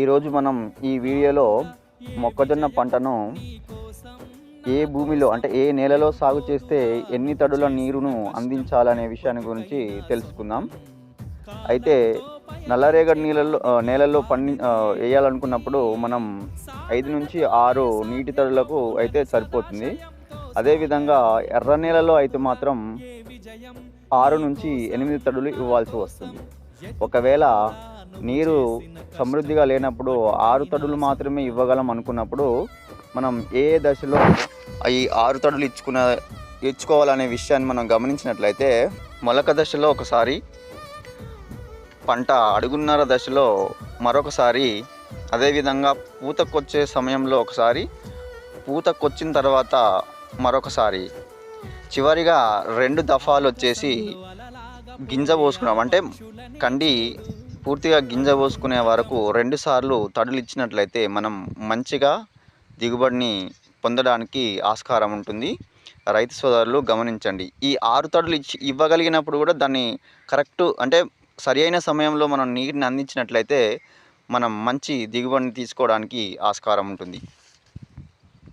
ఈరోజు మనం ఈ వీడియోలో మొక్కజొన్న పంటను ఏ భూమిలో అంటే ఏ నేలలో సాగు చేస్తే ఎన్ని తడుల నీరును అందించాలనే విషయాన్ని గురించి తెలుసుకుందాం. అయితే నల్లరేగడి నేలల్లో వేయాలనుకున్నప్పుడు మనం 5 నుంచి 6 నీటి తడులకు అయితే సరిపోతుంది. అదేవిధంగా ఎర్ర నేలలో అయితే మాత్రం 6 నుంచి 8 తడులు ఇవ్వాల్సి వస్తుంది. ఒకవేళ నీరు సమృద్ధిగా లేనప్పుడు 6 తడులు మాత్రమే ఇవ్వగలం అనుకున్నప్పుడు మనం ఏ దశలో ఈ 6 తడులు ఇచ్చుకోవాలనే విషయాన్ని మనం గమనించినట్లయితే, మొలక దశలో ఒకసారి, పంట అడుగున్నర దశలో మరొకసారి, అదేవిధంగా పూతకొచ్చే సమయంలో ఒకసారి, పూతకొచ్చిన తర్వాత మరొకసారి, చివరిగా 2 దఫాలు వచ్చేసి గింజ పోసుకున్నాం అంటే కండి పూర్తిగా గింజ పోసుకునే వరకు 2 సార్లు తడులు ఇచ్చినట్లయితే మనం మంచిగా దిగుబడిని పొందడానికి ఆస్కారం ఉంటుంది. రైతు సోదరులు గమనించండి. ఈ 6 తడులు ఇవ్వగలిగినప్పుడు కూడా దాన్ని కరెక్ట్ అంటే సరి అయిన సమయంలో మనం నీటిని అందించినట్లయితే మనం మంచి దిగుబడిని తీసుకోవడానికి ఆస్కారం ఉంటుంది.